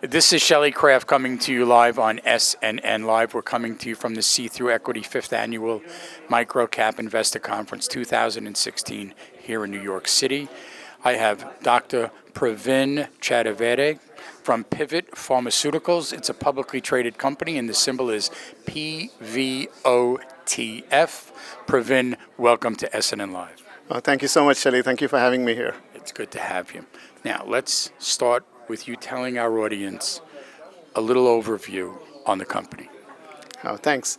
This is Shelley Craft coming to you live on SNNLive. We're coming to you from the SeeThruEquity 5th Annual MicroCap Investor Conference 2016 here in New York City. I have Dr. Pravin Chaturvedi from Pivot Pharmaceuticals. It's a publicly traded company, and the symbol is PVOTF. Pravin, welcome to SNNLive. Thank you so much, Shelley. Thank you for having me here. It's good to have you. Now, let's start with you telling our audience a little overview on the company. Thanks.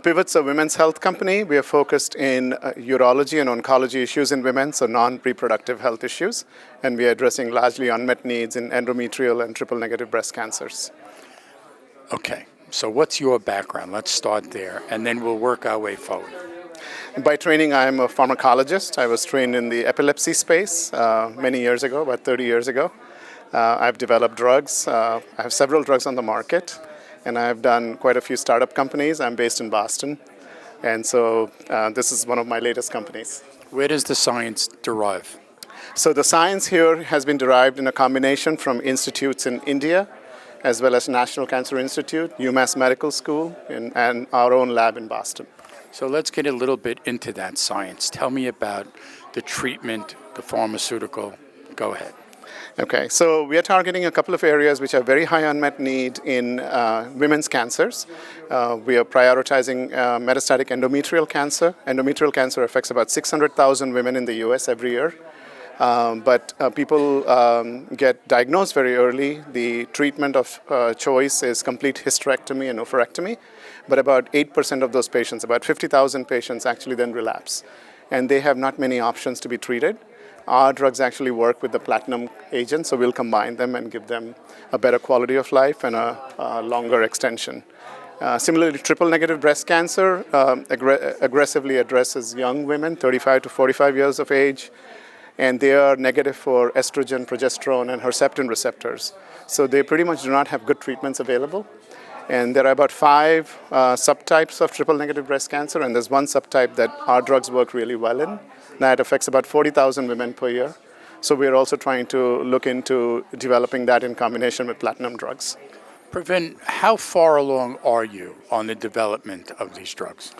Pivot's a women's health company. We are focused in urology and oncology issues in women, so non-reproductive health issues, and we are addressing largely unmet needs in endometrial and triple-negative breast cancers. Okay, so what's your background? Let's start there, and then we'll work our way forward. By training, I'm a pharmacologist. I was trained in the epilepsy space many years ago, about 30 years ago. I've developed drugs. I have several drugs on the market, and I've done quite a few startup companies. I'm based in Boston, and so this is one of my latest companies. Where does the science derive? So the science here has been derived in a combination from institutes in India, as well as National Cancer Institute, UMass Medical School, and our own lab in Boston. So let's get a little bit into that science. Tell me about the treatment, the pharmaceutical. Go ahead. Okay, so we are targeting a couple of areas which are very high unmet need in women's cancers. We are prioritizing metastatic endometrial cancer. Endometrial cancer affects about 600,000 women in the US every year. But people get diagnosed very early. The treatment of choice is complete hysterectomy and oophorectomy. But about 8% of those patients, about 50,000 patients, actually then relapse. And they have not many options to be treated. Our drugs actually work with the platinum agent, so we'll combine them and give them a better quality of life and a longer extension. Similarly, triple-negative breast cancer aggressively addresses young women, 35 to 45 years of age, and they are negative for estrogen, progesterone, and Herceptin receptors. So they pretty much do not have good treatments available. And there are about 5 subtypes of triple-negative breast cancer, and there's one subtype that our drugs work really well in. That affects about 40,000 women per year. So we're also trying to look into developing that in combination with platinum drugs. Pravin, how far along are you on the development of these drugs?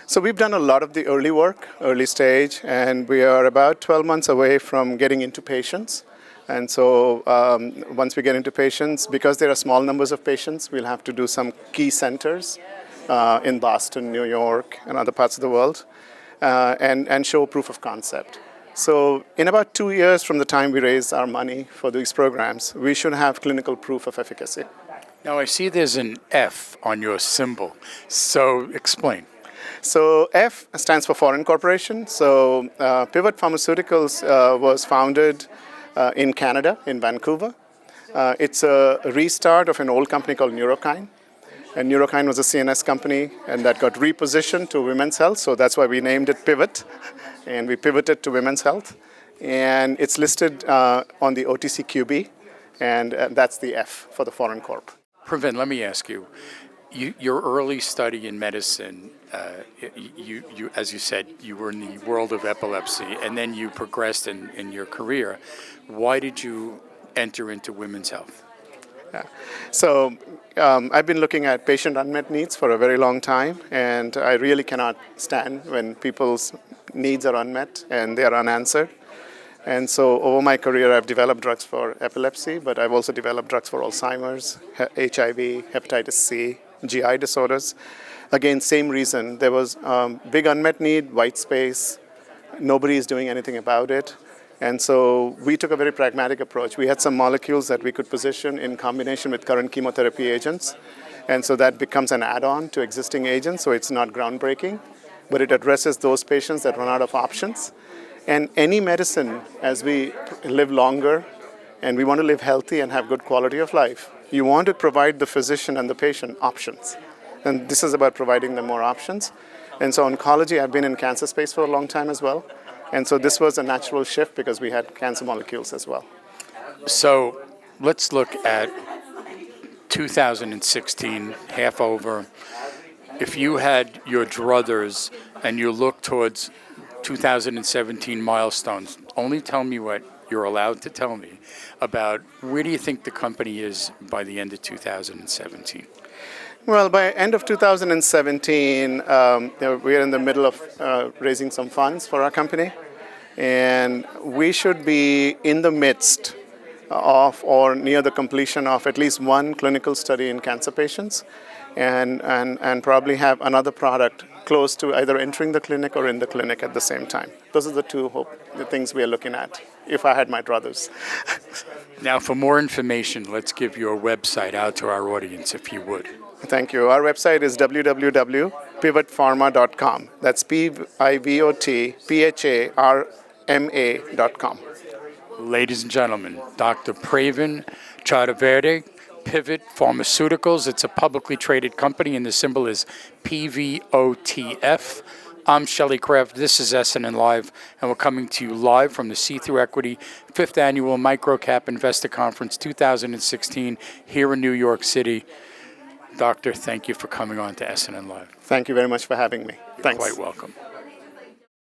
So we've done a lot of the early work, early stage, and we are about 12 months away from getting into patients. And so once we get into patients, because there are small numbers of patients, we'll have to do some key centers in Boston, New York, and other parts of the world, and show proof of concept. So in about 2 years from the time we raise our money for these programs, we should have clinical proof of efficacy. Now I see there's an F on your symbol, so explain. So F stands for foreign corporation. So Pivot Pharmaceuticals was founded in Canada, in Vancouver. It's a restart of an old company called Neurokine. And Neurokine was a CNS company, and that got repositioned to women's health. So that's why we named it Pivot, and we pivoted to women's health. And it's listed on the OTCQB, and that's the F for the foreign corp. Pravin, let me ask you, your early study in medicine, you, as you said, you were in the world of epilepsy, and then you progressed in your career. Why did you enter into women's health? Yeah. So I've been looking at patient unmet needs for a very long time, and I really cannot stand when people's needs are unmet and they are unanswered. And so over my career, I've developed drugs for epilepsy, but I've also developed drugs for Alzheimer's, HIV, hepatitis C, GI disorders. Again, same reason. There was big unmet need, white space. Nobody is doing anything about it. And so we took a very pragmatic approach. We had some molecules that we could position in combination with current chemotherapy agents. And so that becomes an add-on to existing agents, so it's not groundbreaking, but it addresses those patients that run out of options. And any medicine, as we live longer and we want to live healthy and have good quality of life, you want to provide the physician and the patient options. And this is about providing them more options. And so oncology, I've been in cancer space for a long time as well. And so this was a natural shift because we had cancer molecules as well. So let's look at 2016, half over. If you had your druthers and you look towards 2017 milestones, only tell me what you're allowed to tell me, about where do you think the company is by the end of 2017? Well, by end of 2017, we're in the middle of raising some funds for our company, and we should be in the midst of or near the completion of at least one clinical study in cancer patients, and probably have another product close to either entering the clinic or in the clinic at the same time. Those are the things we are looking at, if I had my druthers. Now, for more information, let's give your website out to our audience, if you would. Thank you. Our website is www.pivotpharma.com. That's PIVOTPHARMA.com. Ladies and gentlemen, Dr. Pravin Chaturvedi, Pivot Pharmaceuticals. It's a publicly traded company, and the symbol is PVOTF. I'm Shelley Kraft. This is SNNLive, and we're coming to you live from the SeeThruEquity 5th Annual MicroCap Investor Conference 2016 here in New York City. Doctor, thank you for coming on to SNNLive. Thank you very much for having me. You're Thanks. quite welcome.